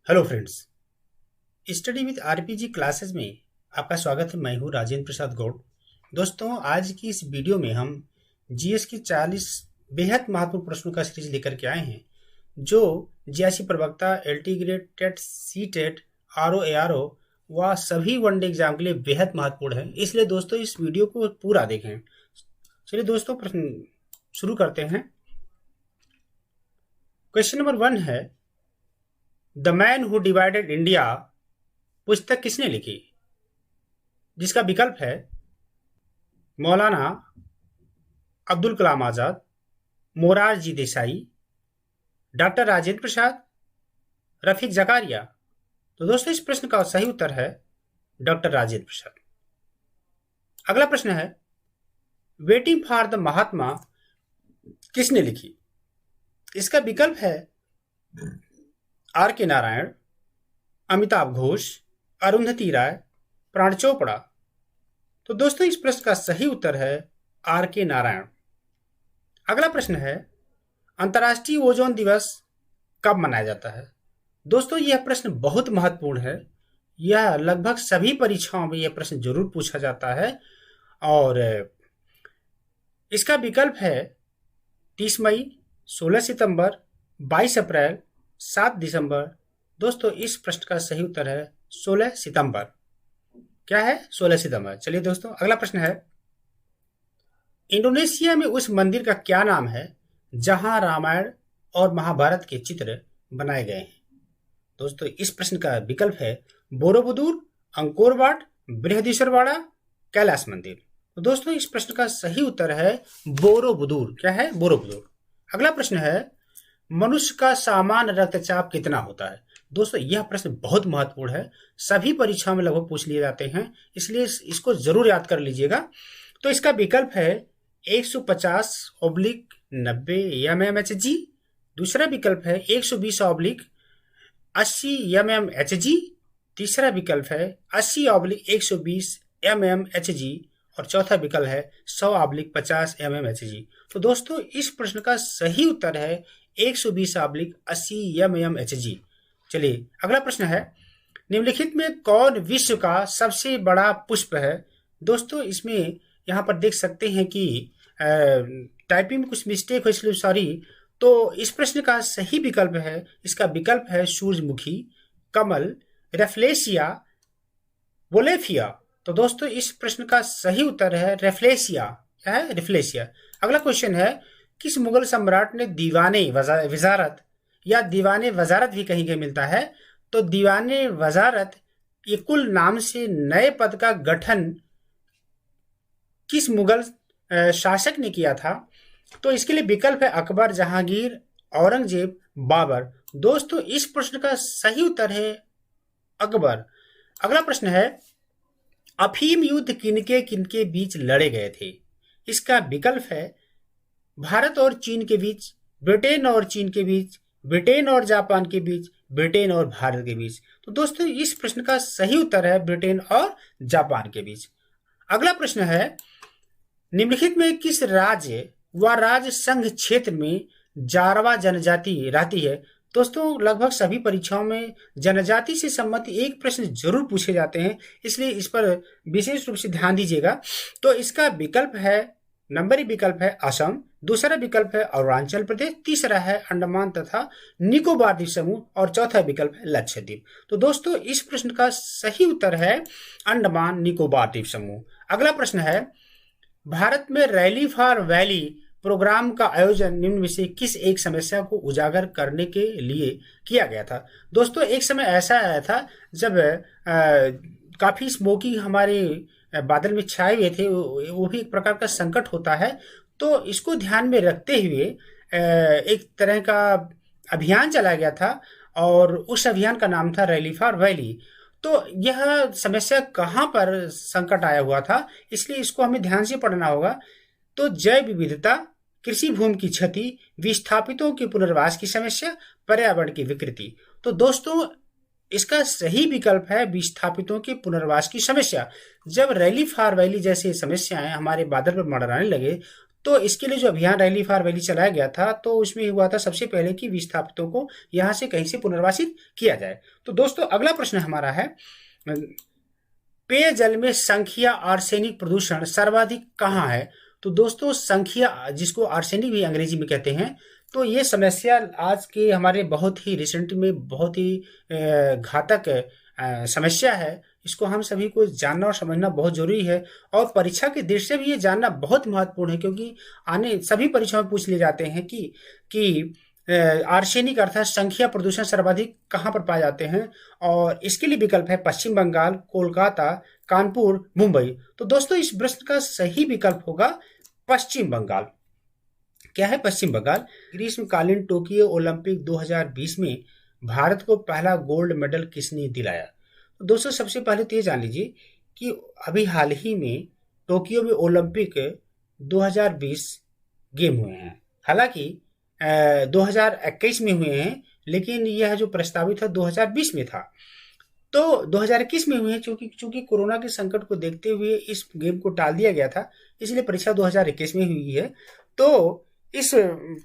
Hello friends. Study with RPG classes में आपका स्वागत है। मैं हूं राजेंद्र प्रसाद गौड़। दोस्तों, आज की इस वीडियो में हम जीएस की 40 बेहद महत्वपूर्ण प्रश्नों का सीरीज लेकर के आए हैं, जो जीआईसी प्रवक्ता, LT grade, TET, CTET, RO, ARO व सभी वनडे एग्जाम के लिए बेहद महत्वपूर्ण है। इसलिए दोस्तों इस वीडियो को पूरा देखें। चलिए दोस्तों, प्रश्न शुरू करते हैं। क्वेश्चन नंबर 1 है, the man who divided India पुस्तक किसने लिखी? जिसका विकल्प है मौलाना अब्दुल कलाम आजाद, मोरारजी देसाई, डॉक्टर राजेंद्र प्रसाद, रफीक जकारिया। तो दोस्तों इस प्रश्न का सही उत्तर है डॉक्टर राजेंद्र प्रसाद। अगला प्रश्न है, वेटिंग फॉर द महात्मा किसने लिखी? इसका विकल्प है आर के नारायण, अमिताभ घोष, अरुंधति राय, प्राण चोपड़ा। तो दोस्तों इस प्रश्न का सही उत्तर है आर के नारायण। अगला प्रश्न है, अंतर्राष्ट्रीय ओजोन दिवस कब मनाया जाता है? दोस्तों यह प्रश्न बहुत महत्वपूर्ण है। यह लगभग सभी परीक्षाओं में यह प्रश्न जरूर पूछा जाता है और इसका विकल्प है 30 मई, 16 सितंबर, 22 अप्रैल, 7 दिसंबर। दोस्तों इस प्रश्न का सही उत्तर है 16 सितंबर। क्या है? 16 सितंबर। चलिए दोस्तों अगला प्रश्न है, इंडोनेशिया में उस मंदिर का क्या नाम है जहां रामायण और महाभारत के चित्र बनाए गए हैं? दोस्तों इस प्रश्न का विकल्प है बोरोबुदुर, अंकोर वाट, बृहदीश्वरवाड़ा, कैलाश मंदिर। तो दोस्तों इस प्रश्न का सही उत्तर है बोरोबुदुर। क्या है? बोरोबुदुर। अगला प्रश्न है, मनुष्य का सामान्य रक्तचाप कितना होता है? दोस्तों यह प्रश्न बहुत महत्वपूर्ण है, सभी परीक्षाओं में लगभग पूछ लिए जाते हैं, इसलिए इसको जरूर याद कर लीजिएगा। तो इसका विकल्प है 150/90 mmHg। दूसरा विकल्प है 120/80 mmHg। तीसरा विकल्प है 80/120 mmHg और चौथा विकल्प है 100/50 mmHg। तो दोस्तों इस प्रश्न का सही उत्तर है 120/80 mmHg। चलिए अगला प्रश्न है, निम्नलिखित में कौन विश्व का सबसे बड़ा पुष्प है? दोस्तों इसमें यहाँ पर देख सकते हैं कि टाइपिंग में कुछ मिस्टेक हो, इसलिए सॉरी। तो इस प्रश्न का सही विकल्प है, इसका विकल्प है सूरजमुखी, कमल, रेफ्लेशिया, वोलेफिया। तो दोस्तों इस प्रश्न का सही उत्तर है रेफ्लेशिया। क्या है? रेफ्लेशिया। अगला क्वेश्चन है, किस मुगल सम्राट ने दीवाने वजारत या दीवाने वजारत भी कहीं कहीं मिलता है, तो दीवाने वजारत ये कुल नाम से नए पद का गठन किस मुगल शासक ने किया था? तो इसके लिए विकल्प है अकबर, जहांगीर, औरंगजेब, बाबर। दोस्तों इस प्रश्न का सही उत्तर है अकबर। अगला प्रश्न है, अफीम युद्ध किनके किनके बीच लड़े गए थे? इसका विकल्प है भारत और चीन के बीच, ब्रिटेन और चीन के बीच, ब्रिटेन और जापान के बीच, ब्रिटेन और भारत के बीच। तो दोस्तों इस प्रश्न का सही उत्तर है ब्रिटेन और जापान के बीच। अगला प्रश्न है, निम्नलिखित में किस राज्य व राज्य संघ क्षेत्र में जारवा जनजाति रहती है? दोस्तों लगभग सभी परीक्षाओं में जनजाति से संबंधित एक प्रश्न जरूर पूछे जाते हैं, इसलिए इस पर विशेष रूप से ध्यान दीजिएगा। तो इसका विकल्प है, नंबरी विकल्प है असम, दूसरा विकल्प है अरुणाचल प्रदेश, तीसरा है अंडमान तथा निकोबार द्वीप समूह और चौथा विकल्प है लक्षद्वीप। तो दोस्तों इस प्रश्न का सही उत्तर है अंडमान निकोबार द्वीप समूह। अगला प्रश्न है, भारत में रैली फॉर वैली प्रोग्राम का आयोजन निम्न में से किस एक समस्या को उजागर करने के लिए किया गया था? दोस्तों एक समय ऐसा आया था जब काफी स्मोकिंग हमारे बादल में छाए हुए थे, वो भी एक प्रकार का संकट होता है। तो इसको ध्यान में रखते हुए एक तरह का अभियान चलाया गया था और उस अभियान का नाम था रैली फॉर वैली। तो यह समस्या कहाँ पर संकट आया हुआ था, इसलिए इसको हमें ध्यान से पढ़ना होगा। तो जैव विविधता, कृषि भूमि की क्षति, विस्थापितों के पुनर्वास की समस्या, पर्यावरण की विकृति। तो दोस्तों इसका सही विकल्प है विस्थापितों के पुनर्वास की समस्या। जब रैली फॉर वैली जैसे समस्याएं हमारे बादल पर मंडराने लगे तो इसके लिए जो अभियान रैली फॉर वैली चलाया गया था, तो उसमें हुआ था सबसे पहले कि विस्थापितों को यहाँ से कहीं से पुनर्वासित किया जाए। तो दोस्तों अगला प्रश्न हमारा है, पेयजल में संख्या आर्सेनिक प्रदूषण सर्वाधिक कहाँ है? तो दोस्तों संख्या, जिसको आर्सेनिक भी अंग्रेजी में कहते हैं, तो ये समस्या आज के हमारे बहुत ही रिसेंट में बहुत ही घातक समस्या है। इसको हम सभी को जानना और समझना बहुत जरूरी है, और परीक्षा के दृष्टि से भी ये जानना बहुत महत्वपूर्ण है, क्योंकि आने सभी परीक्षाओं में पूछ लिए जाते हैं कि आर्सेनिक अर्थात संख्या प्रदूषण सर्वाधिक कहाँ पर पाए जाते हैं, और इसके लिए विकल्प है पश्चिम बंगाल, कोलकाता, कानपुर, मुंबई। तो दोस्तों इस प्रश्न का सही विकल्प होगा पश्चिम बंगाल। क्या है पश्चिम बंगाल? ग्रीष्मकालीन टोक्यो ओलंपिक 2020 में भारत को पहला गोल्ड मेडल किसने दिलाया? तो दोस्तों सबसे पहले तो ये जान लीजिए कि अभी हाल ही में टोक्यो में ओलंपिक 2020 गेम हुए हैं। हालांकि 2021 में हुए हैं, लेकिन यह जो प्रस्तावित था 2020 में था। तो 2021 में हुए हैं, चूंकि कोरोना के संकट को देखते हुए इस गेम को टाल दिया गया था, इसलिए परीक्षा 2021 में हुई है। तो इस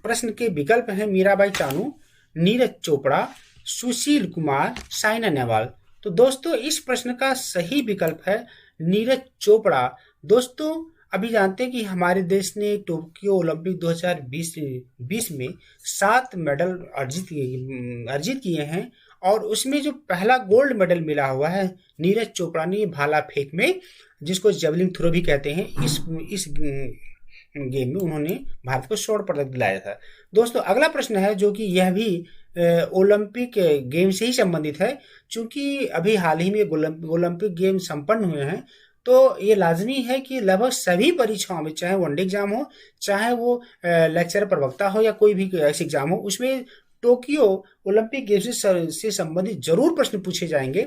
प्रश्न के विकल्प हैं मीराबाई चानू, नीरज चोपड़ा, सुशील कुमार, साइना नेहवाल। तो दोस्तों इस प्रश्न का सही विकल्प है नीरज चोपड़ा। दोस्तों अभी जानते हैं कि हमारे देश ने टोक्यो ओलंपिक 2020 में 7 मेडल अर्जित किए हैं, और उसमें जो पहला गोल्ड मेडल मिला हुआ है नीरज चोपड़ा ने भाला फेंक में, जिसको जेवलिन थ्रो भी कहते हैं, इस गेम में उन्होंने भारत को स्वर्ण पदक दिलाया था। दोस्तों अगला प्रश्न है जो कि यह भी ओलंपिक गेम से ही संबंधित है। चूंकि अभी हाल ही में ओलंपिक गेम संपन्न हुए हैं, तो ये लाजमी है कि लगभग सभी परीक्षाओं में, चाहे वनडे एग्जाम हो, चाहे वो लेक्चर प्रवक्ता हो, या कोई भी ऐसे एग्जाम हो, उसमें टोक्यो ओलंपिक गेम्स से संबंधित जरूर प्रश्न पूछे जाएंगे।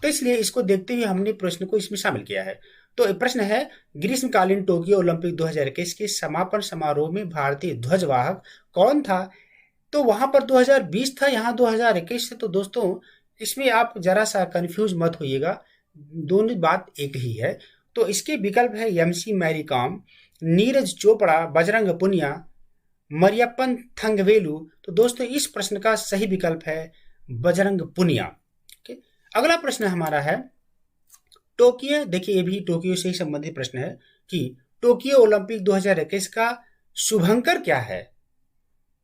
तो इसलिए इसको देखते हुए हमने प्रश्न को इसमें शामिल किया है। तो प्रश्न है, ग्रीष्मकालीन टोक्यो ओलंपिक 2021 के समापन समारोह में भारतीय ध्वजवाहक कौन था? तो वहां पर 2020 था, यहाँ 2021 है। तो दोस्तों इसमें आप जरा सा कंफ्यूज मत होइएगा, दोनों बात एक ही है। तो इसके विकल्प है एमसी मैरी कॉम, नीरज चोपड़ा, बजरंग पुनिया, मरियप्पन थंगवेलु। तो दोस्तों इस प्रश्न का सही विकल्प है बजरंग पुनिया। अगला प्रश्न हमारा है टोक्यो, देखिए ये भी टोक्यो से ही संबंधित प्रश्न है कि टोक्यो ओलंपिक 2021 का शुभंकर क्या है?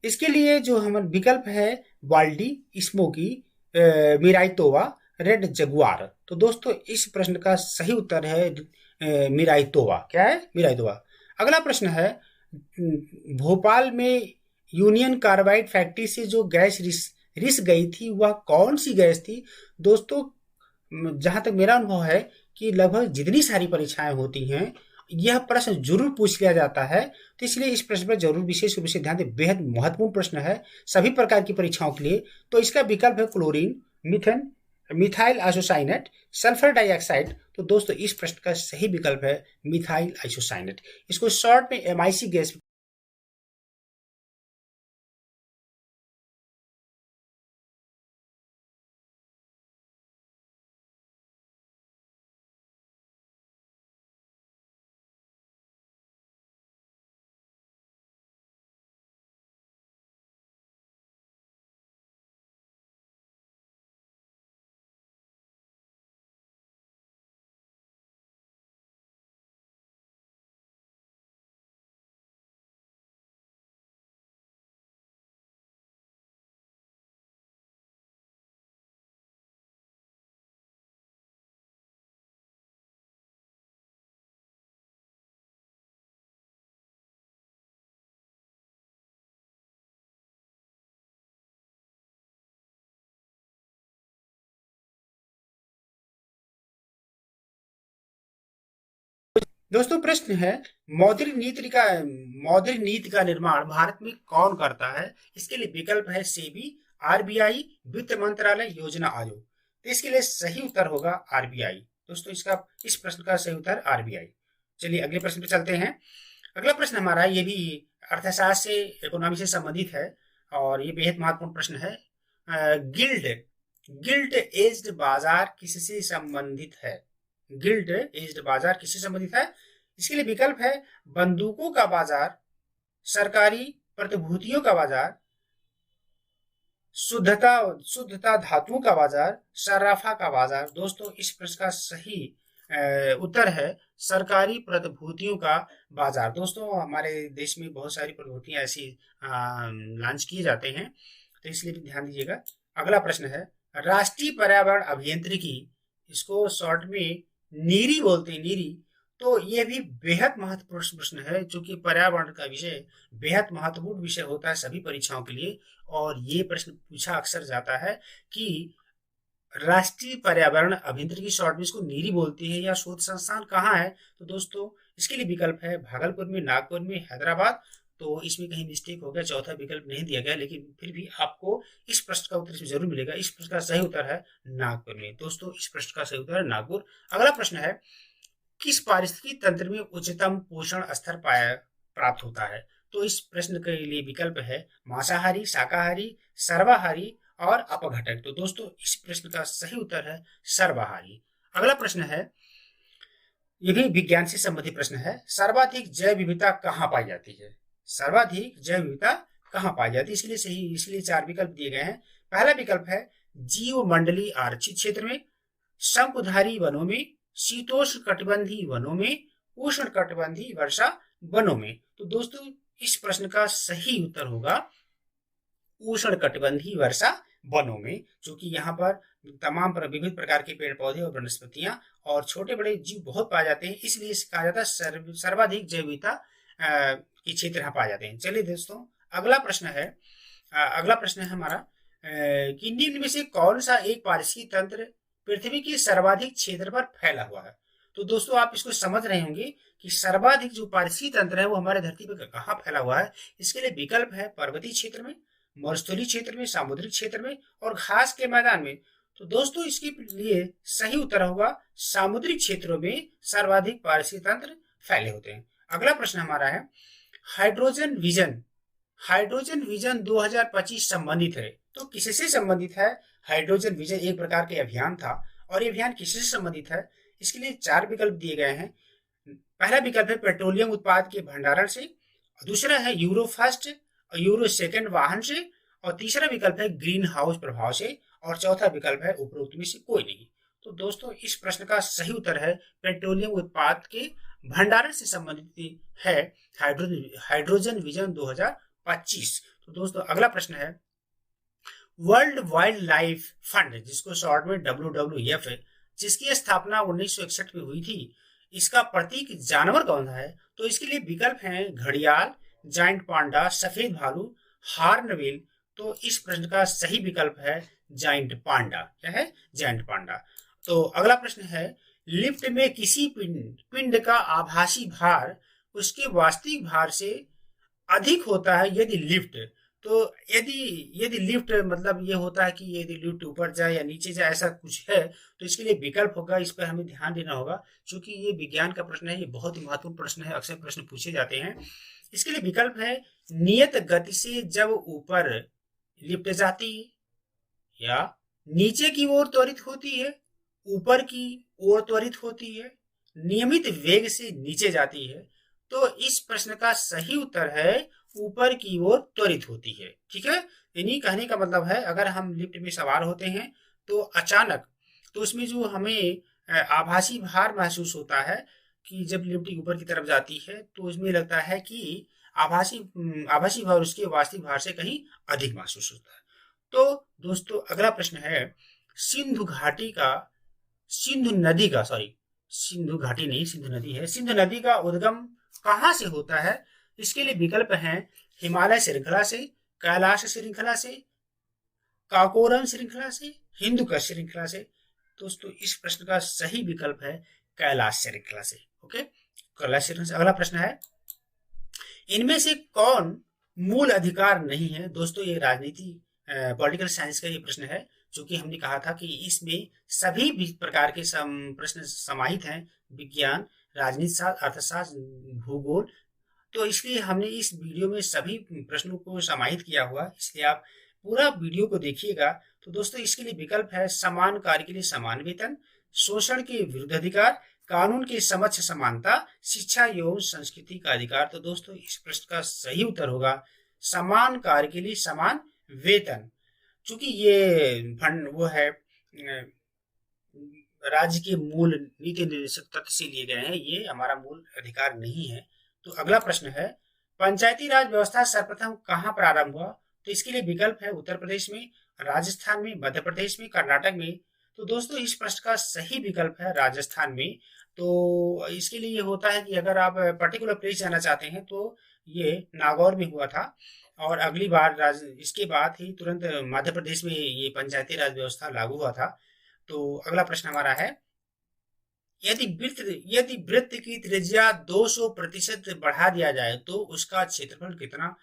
इसके लिए जो हमारा विकल्प है वाल्डी, स्मोकी, मिराइतोवा, रेड जगुआर। तो दोस्तों इस प्रश्न का सही उत्तर है मिराइतोवा। क्या है? मिराइतोवा। अगला प्रश्न है, भोपाल में यूनियन कार्बाइड फैक्ट्री से जो गैस रिस गई थी वह कौन सी गैस थी? दोस्तों जहां तक मेरा अनुभव है कि लगभग जितनी सारी परीक्षाएं होती हैं, यह प्रश्न जरूर पूछ लिया जाता है, तो इसलिए इस प्रश्न पर जरूर विशेष रूप से ध्यान दें। बेहद महत्वपूर्ण प्रश्न है सभी प्रकार की परीक्षाओं के लिए। तो इसका विकल्प है chlorine, methane, methyl isocyanate, sulphur dioxide. तो दोस्तों इस प्रश्न का सही विकल्प है मिथाइल आइसोसाइनेट। इसको शॉर्ट में एमआईसी गैस। दोस्तों प्रश्न है, मौद्रिक नीति का निर्माण भारत में कौन करता है? इसके लिए विकल्प है सेबी, आरबीआई, वित्त मंत्रालय, योजना आयोग। तो इसके लिए सही उत्तर होगा आरबीआई। दोस्तों इस प्रश्न का सही उत्तर आरबीआई। चलिए अगले प्रश्न पे चलते हैं। अगला प्रश्न हमारा ये भी अर्थशास्त्र से, इकोनॉमी से संबंधित है, और ये बेहद महत्वपूर्ण प्रश्न है। गिल्ड गिल्ड एज्ड बाजार किससे संबंधित है? गिल्ड एज्ड बाजार किससे संबंधित है? इसके लिए विकल्प है बंदूकों का बाजार, सरकारी प्रतिभूतियों का बाजार, शुद्धता शुद्धता धातुओं का बाजार, सराफा का बाजार। दोस्तों इस प्रश्न का सही उत्तर है सरकारी प्रतिभूतियों का बाजार। दोस्तों हमारे देश में बहुत सारी प्रतिभूतियां ऐसी लॉन्च किए जाते हैं, तो इसलिए भी ध्यान दीजिएगा। अगला प्रश्न है राष्ट्रीय पर्यावरण अभियांत्रिकी, इसको शॉर्ट में नीरी बोलते हैं, नीरी। तो ये भी बेहद महत्वपूर्ण प्रश्न है, क्योंकि पर्यावरण का विषय बेहद महत्वपूर्ण विषय होता है सभी परीक्षाओं के लिए। और ये प्रश्न पूछा अक्सर जाता है कि राष्ट्रीय पर्यावरण अभियांत्रिकी शॉर्ट में इसको नीरी बोलते हैं, या शोध संस्थान कहाँ है? तो दोस्तों इसके लिए विकल्प है भागलपुर में, नागपुर में, हैदराबाद। तो इसमें कहीं मिस्टेक हो गया, चौथा विकल्प नहीं दिया गया, लेकिन फिर भी आपको इस प्रश्न का उत्तर जरूर मिलेगा। इस प्रश्न का सही उत्तर है नागपुर में। दोस्तों इस प्रश्न का सही उत्तर है नागपुर। अगला प्रश्न है किस पारिस्थितिकी तंत्र में उच्चतम पोषण स्तर पाया प्राप्त होता है? तो इस प्रश्न के लिए विकल्प है मांसाहारी, शाकाहारी, सर्वाहारी और अपघटक। तो दोस्तों इस प्रश्न का सही उत्तर है सर्वाहारी। अगला प्रश्न है, यह भी विज्ञान से संबंधित प्रश्न है, सर्वाधिक जैव विविधता कहाँ पाई जाती है? सर्वाधिक जैव विविधता कहाँ पाई जाती है? इसलिए 4 विकल्प दिए गए हैं। पहला विकल्प है जीव मंडलीय आरक्षित क्षेत्र में, शंकुधारी वनों में, शीतोष्ण कटिबंधीय वनों में, उष्ण कटिबंधीय वर्षा वनों में। तो दोस्तों इस प्रश्न का सही उत्तर होगा उष्ण कटिबंधीय वर्षा वनों में, क्योंकि यहाँ पर तमाम विविध प्रकार के पेड़ पौधे और वनस्पतियां और छोटे बड़े जीव बहुत पाए जाते हैं, इसलिए कहा जाता है सर्वाधिक जैव विविधता के क्षेत्र यहाँ पाए जाते हैं। चलिए दोस्तों अगला प्रश्न है हमारा कि निम्न में से कौन सा एक पारिस्थितिकी तंत्र पृथ्वी के सर्वाधिक क्षेत्र पर फैला हुआ है? तो दोस्तों आप इसको समझ रहे होंगे कि सर्वाधिक जो पारिस्थितिकी तंत्र है वो हमारे धरती पर कहाँ फैला हुआ है। इसके लिए विकल्प है पर्वतीय क्षेत्र में, मरुस्थलीय क्षेत्र में, सामुद्रिक क्षेत्र में और घास के मैदान में। तो दोस्तों इसके लिए सही उत्तर होगा सामुद्रिक क्षेत्रों में सर्वाधिक पारिस्थितिक तंत्र फैले होते हैं। अगला प्रश्न हमारा है हाइड्रोजन विजन 2025 संबंधित है। तो किससे संबंधित है? हाइड्रोजन विजन एक प्रकार के अभियान था, और ये अभियान किससे संबंधित है? इसके लिए 4 विकल्प दिए गए हैं। पहला विकल्प है पेट्रोलियम उत्पाद के भंडारण से, दूसरा है यूरो फर्स्ट और यूरो सेकंड वाहन से, और तीसरा विकल्प है ग्रीन हाउस प्रभाव से, और चौथा विकल्प है उपरोक्त में से कोई नहीं। तो दोस्तों इस प्रश्न का सही उत्तर है पेट्रोलियम उत्पाद के भंडारण से संबंधित है हाइड्रोजन विजन 2025। तो दोस्तों अगला प्रश्न है वर्ल्ड वाइल्ड लाइफ फंड, जिसको शॉर्ट में WWF है, जिसकी स्थापना 1961 में हुई थी, इसका प्रतीक जानवर कौन सा है? तो इसके लिए विकल्प हैं घड़ियाल, जाइंट पांडा, सफेद भालू, हार्नबिल। तो इस प्रश्न का सही विकल्प है जाइंट पांडा। क्या है? Giant panda. तो अगला प्रश्न है लिफ्ट में किसी पिंड का आभासी भार उसके वास्तविक भार से अधिक होता है यदि लिफ्ट, तो यदि लिफ्ट मतलब ये होता है कि यदि लिफ्ट ऊपर जाए या नीचे जाए ऐसा कुछ है, तो इसके लिए विकल्प होगा। इस पर हमें ध्यान देना होगा, क्योंकि ये विज्ञान का प्रश्न है, ये बहुत ही महत्वपूर्ण प्रश्न है, अक्सर प्रश्न पूछे जाते हैं। इसके लिए विकल्प है नियत गति से जब ऊपर लिफ्ट जाती है, या नीचे की ओर त्वरित होती है, ऊपर की ओर त्वरित होती है, नियमित वेग से नीचे जाती है। तो इस प्रश्न का सही उत्तर है ऊपर की ओर त्वरित होती है। ठीक है, यानी कहने का मतलब है अगर हम लिफ्ट में सवार होते हैं तो अचानक, तो उसमें जो हमें आभासी भार महसूस होता है कि जब लिफ्ट ऊपर की तरफ जाती है, तो उसमें लगता है कि आभासी भार उसके वास्तविक भार से कहीं अधिक महसूस होता है। तो दोस्तों अगला प्रश्न है सिंधु नदी का उद्गम कहाँ से होता है? इसके लिए विकल्प हैं हिमालय श्रृंखला से, कैलाश श्रृंखला से, काकोरम श्रृंखला से, हिंदुकुश श्रृंखला से। दोस्तों इस प्रश्न का सही विकल्प है कैलाश श्रृंखला से। ओके, कैलाश श्रृंखला से। अगला प्रश्न है इनमें से कौन मूल अधिकार नहीं है? दोस्तों ये राजनीति पॉलिटिकल साइंस का ये प्रश्न है, जो कि हमने कहा था कि इसमें सभी प्रकार के प्रश्न समाहित हैं, विज्ञान, राजनीति शास्त्र, अर्थशास्त्र, भूगोल। तो इसलिए हमने इस वीडियो में सभी प्रश्नों को समाहित किया हुआ, इसलिए आप पूरा वीडियो को देखिएगा। तो दोस्तों इसके लिए विकल्प है समान कार्य के लिए समान वेतन, शोषण के विरुद्ध अधिकार, कानून के समक्ष समानता, शिक्षा एवं संस्कृति का अधिकार। तो दोस्तों इस प्रश्न का सही उत्तर होगा समान कार्य के लिए समान वेतन। चूंकि ये फंड वो है राज्य के मूल नीति निर्देशक तथ्य से लिए गए हैं, ये हमारा मूल अधिकार नहीं है। तो अगला प्रश्न है पंचायती राज व्यवस्था सर्वप्रथम कहाँ प्रारंभ हुआ? तो इसके लिए विकल्प है उत्तर प्रदेश में, राजस्थान में, मध्य प्रदेश में, कर्नाटक में। तो दोस्तों इस प्रश्न का सही विकल्प है राजस्थान में। तो इसके लिए ये होता है कि अगर आप पर्टिकुलर प्लेस जाना चाहते हैं तो ये नागौर में हुआ था, और अगली बार इसके बाद ही तुरंत मध्य प्रदेश में ये पंचायती राज व्यवस्था लागू हुआ था। तो अगला प्रश्न हमारा है यदि वृत्त की त्रिज्या 200% बढ़ा दिया जाए तो उसका क्षेत्रफल कितना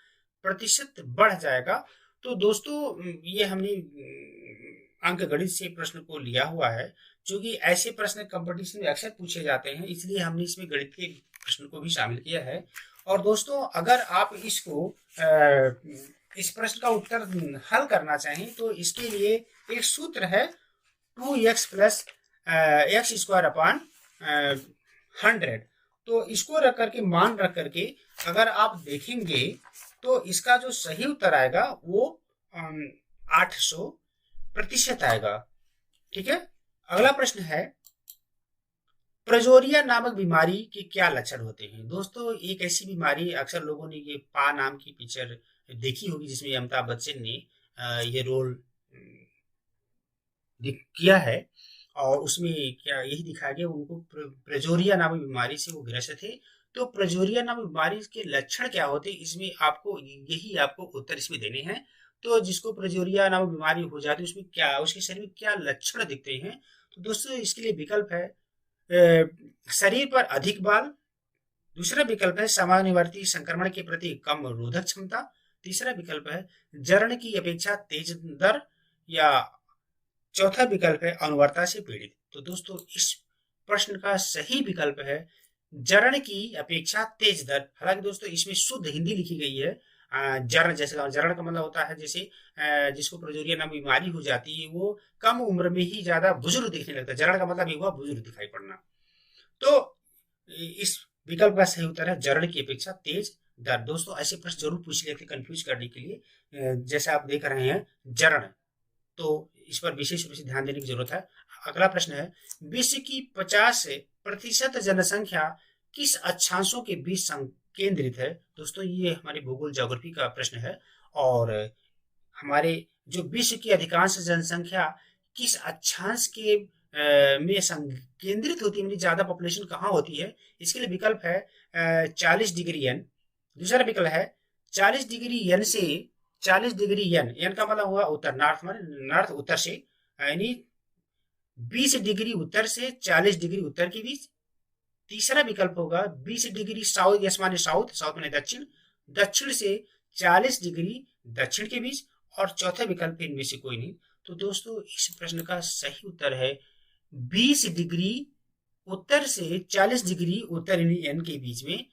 प्रतिशत बढ़ जाएगा? तो दोस्तों ये हमने अंक गणित से प्रश्न को लिया हुआ है, क्योंकि ऐसे प्रश्न कंपटीशन में अक्सर पूछे जाते हैं, इसलिए हमने इसमें गणित के प्रश्न को भी शामिल किया है। और दोस्तों अगर आप इस प्रश्न का उत्तर हल करना चाहें तो इसके लिए एक सूत्र है 2x plus x square upon 100। तो इसको रख करके मान रख करके अगर आप देखेंगे तो इसका जो सही उत्तर आएगा वो 800% आएगा। ठीक है। अगला प्रश्न है प्रजोरिया नामक बीमारी के क्या लक्षण होते हैं? दोस्तों एक ऐसी बीमारी, अक्सर लोगों ने ये पा नाम की पिक्चर देखी होगी जिसमें अमिताभ बच्चन ने ये रोल किया है, और उसमें क्या यही दिखाया गया उनको प्रजोरिया नामक बीमारी से वो ग्रस्त थे। तो प्रजोरिया नामक बीमारी के लक्षण क्या होते हैं, इसमें आपको उत्तर इसमें देने हैं। तो जिसको प्रजोरिया नामक बीमारी हो जाती है उसमें क्या, उसके शरीर में क्या लक्षण दिखते हैं? तो दोस्तों इसके लिए विकल्प है शरीर पर अधिक बाल, दूसरा विकल्प है समानुवर्ती संक्रमण के प्रति कम रोधक क्षमता, तीसरा विकल्प है जरण की अपेक्षा तेज दर, या चौथा विकल्प है अनुवर्तता से पीड़ित। तो दोस्तों इस प्रश्न का सही विकल्प है जरण की अपेक्षा तेज दर। हालांकि दोस्तों इसमें शुद्ध हिंदी लिखी गई है। जरण जैसे जरण का मतलब होता है जैसे जिसको प्रजोरिया नाम बीमारी हो जाती है वो कम उम्र में ही ज्यादा बुजुर्ग दिखने लगता है। जरण का मतलब ये हुआ बुजुर्ग दिखाई पड़ना। तो इस विकल्प का सही उत्तर है जरण की अपेक्षा तेज दर। दोस्तों ऐसे प्रश्न जरूर पूछ लेते कंफ्यूज करने के लिए। जैसे आप देख रहे हैं जरण, तो इस पर विशेष रूप से ध्यान देने की जरूरत है। अगला प्रश्न है विश्व की 50% जनसंख्या किस अक्षांशों के बीच केंद्रित है? दोस्तों ये हमारे भूगोल ज्योग्राफी का प्रश्न है, और हमारे जो विश्व की अधिकांश जनसंख्या किस अक्षांश के में केंद्रित होती है, मतलब ज्यादा पॉपुलेशन कहाँ होती है? इसके लिए विकल्प है 40 डिग्री एन, दूसरा विकल्प है 40 डिग्री एन से 40 डिग्री एन का मतलब हुआ उत्तर, नॉर्थ उत्तर से, यानी 20 डिग्री उत्तर से 40 डिग्री उत्तर के बीच। तीसरा विकल्प होगा 20 डिग्री साउथ, यस माने साउथ माने दक्षिण, दक्षिण से 40 डिग्री दक्षिण के बीच, और चौथा विकल्प इनमें से कोई नहीं। तो दोस्तों इस प्रश्न का सही उत्तर है 20 डिग्री उत्तर से 40 डिग्री उत्तर एन के बीच में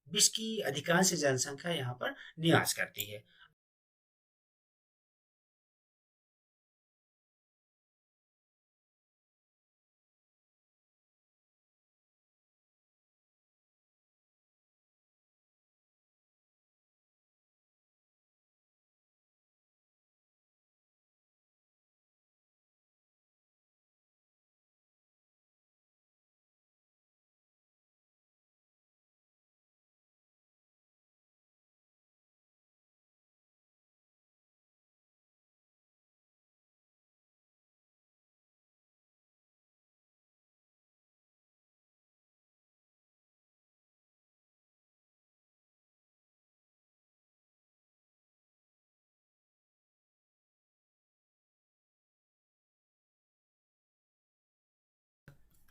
विश्व की अधिकांश जनसंख्या यहाँ पर निवास करती है।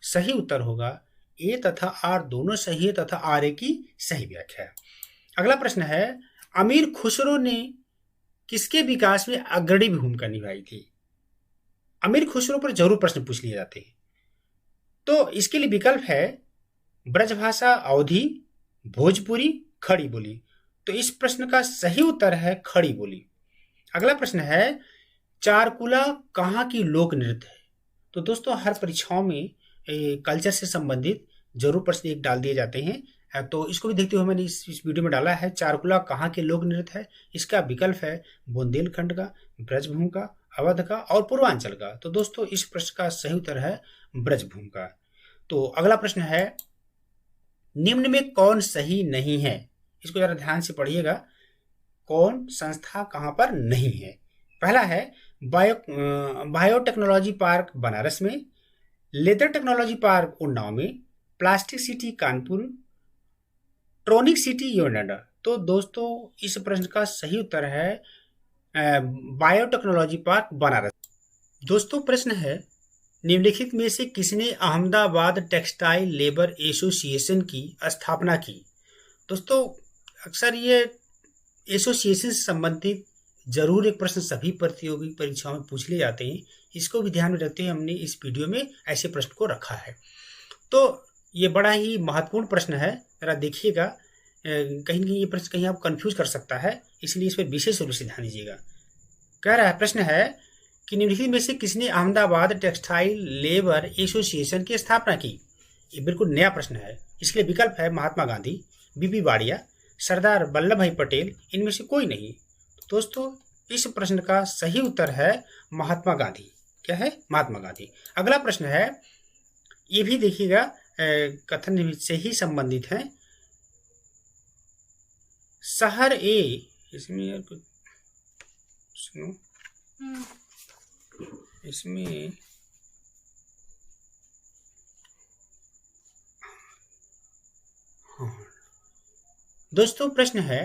सही उत्तर होगा ए तथा आर दोनों सही है तथा आर ए की सही व्याख्या है। अगला प्रश्न है अमीर खुसरो ने किसके विकास में अग्रणी भूमिका निभाई थी? अमीर खुसरो पर जरूर प्रश्न पूछ लिए जाते हैं। तो इसके लिए विकल्प है ब्रजभाषा, अवधी, भोजपुरी, खड़ी बोली। तो इस प्रश्न का सही उत्तर है खड़ी बोली। अगला प्रश्न है चारकुला कहाँ की लोक नृत्य है? तो दोस्तों हर परीक्षाओं में कल्चर से संबंधित जरूर प्रश्न एक डाल दिए जाते हैं। तो इसको भी देखते हुए मैंने इस वीडियो में डाला है, चारकुला कहाँ के लोक नृत्य है? इसका विकल्प है बुंदेलखंड का, ब्रजभूमि का, अवध का और पूर्वांचल का। तो दोस्तों इस प्रश्न का सही उत्तर है ब्रजभूमि का। तो अगला प्रश्न है, निम्न में कौन सही नहीं है? इसको जरा ध्यान से पढ़िएगा, कौन संस्था कहां पर नहीं है? पहला है बायोटेक्नोलॉजी पार्क बनारस में, लेदर टेक्नोलॉजी पार्क उन्नाव में, plastic city Kanpur, tronic city Noida. तो दोस्तों इस प्रश्न का सही उत्तर है बायोटेक्नोलॉजी पार्क बनारस। दोस्तों प्रश्न है, निम्नलिखित में से किसने अहमदाबाद टेक्सटाइल लेबर एसोसिएशन की स्थापना की? दोस्तों अक्सर ये एसोसिएशन से संबंधित जरूर एक प्रश्न सभी प्रतियोगी परीक्षाओं में पूछ लिए जाते हैं। इसको भी ध्यान में रखते हुए हमने इस वीडियो में ऐसे प्रश्न को रखा है। तो ये बड़ा ही महत्वपूर्ण प्रश्न है, जरा देखिएगा, कहीं न कहीं ये प्रश्न कहीं आप कंफ्यूज कर सकता है, इसलिए इस पर विशेष रूप से ध्यान दीजिएगा। कह रहा है, प्रश्न है कि निम्नलिखित में से किसने अहमदाबाद टेक्सटाइल लेबर एसोसिएशन की स्थापना की? ये बिल्कुल नया प्रश्न है। इसके लिए विकल्प है महात्मा गांधी, बीबी वाड़िया, सरदार वल्लभ भाई पटेल, इनमें से कोई नहीं। तो दोस्तों इस प्रश्न का सही उत्तर है महात्मा गांधी। क्या है? महात्मा गांधी। अगला प्रश्न है, ये भी देखिएगा कथन से ही संबंधित है। शहर ए, इसमें यार कुछ सुनो, इसमें हाँ दोस्तों प्रश्न है,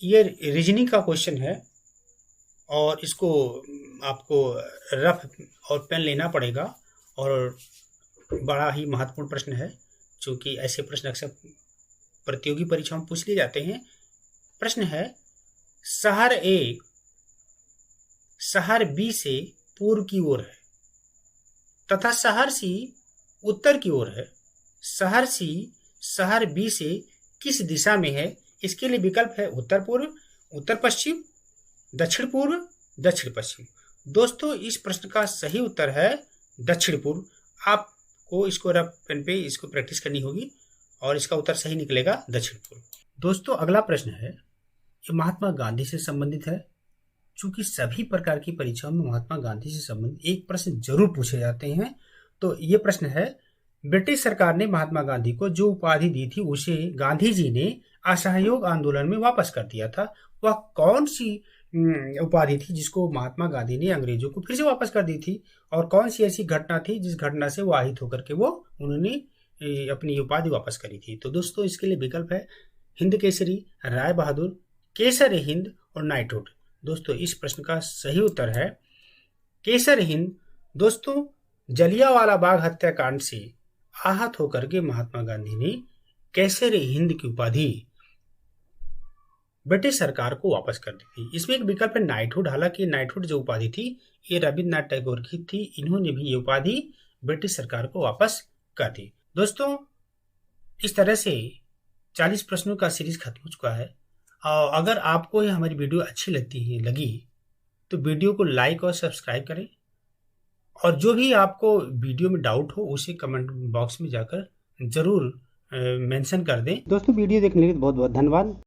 ये रीजनिंग का क्वेश्चन है और इसको आपको रफ और पेन लेना पड़ेगा और बड़ा ही महत्वपूर्ण प्रश्न है, क्योंकि ऐसे प्रश्न अक्सर प्रतियोगी परीक्षाओं में पूछ लिए जाते हैं। प्रश्न है, शहर ए शहर बी से पूर्व की ओर है तथा शहर सी उत्तर की ओर है। शहर सी शहर बी से किस दिशा में है? इसके लिए विकल्प है उत्तर पूर्व, उत्तर पश्चिम, दक्षिण पूर्व, दक्षिण पश्चिम। दोस्तों इस प्रश्न का सही उत्तर है दक्षिण पूर्व। आपको इसको रफ पेन पे इसको प्रैक्टिस करनी होगी और इसका उत्तर सही निकलेगा दक्षिण पूर्व। दोस्तों अगला प्रश्न है, ये महात्मा गांधी से संबंधित है। चूंकि सभी प्रकार की परीक्षाओं में महात्मा गांधी से संबंधित एक प्रश्न जरूर पूछे जाते हैं। तो ये प्रश्न है, ब्रिटिश सरकार ने महात्मा गांधी को जो उपाधि दी थी उसे गांधी जी ने असहयोग आंदोलन में वापस कर दिया था। वह कौन सी उपाधि थी जिसको महात्मा गांधी ने अंग्रेजों को फिर से वापस कर दी थी, और कौन सी ऐसी घटना थी जिस घटना से वो आहित होकर के वो उन्होंने अपनी उपाधि वापस करी थी? तो दोस्तों इसके लिए विकल्प है हिंद केसरी, राय बहादुर, केसर हिंद और नाइटहुड। दोस्तों इस प्रश्न का सही उत्तर है केसर हिंद। दोस्तों जलियांवाला बाग हत्याकांड से आहत होकर के महात्मा गांधी ने केसर हिंद की उपाधि ब्रिटिश सरकार को वापस कर दी थी। इसमें एक विकल्प है नाइटहुड। हालांकि नाइटहुड जो उपाधि थी ये रविन्द्रनाथ टैगोर की थी, इन्होंने भी ये उपाधि ब्रिटिश सरकार को वापस कर दी। दोस्तों इस तरह से 40 प्रश्नों का सीरीज खत्म हो चुका है। और अगर आपको ये हमारी वीडियो अच्छी लगी तो वीडियो को लाइक और सब्सक्राइब करें, और जो भी आपको वीडियो में डाउट हो उसे कमेंट बॉक्स में जाकर जरूर मेंशन कर दें। दोस्तों वीडियो देखने के लिए बहुत बहुत धन्यवाद।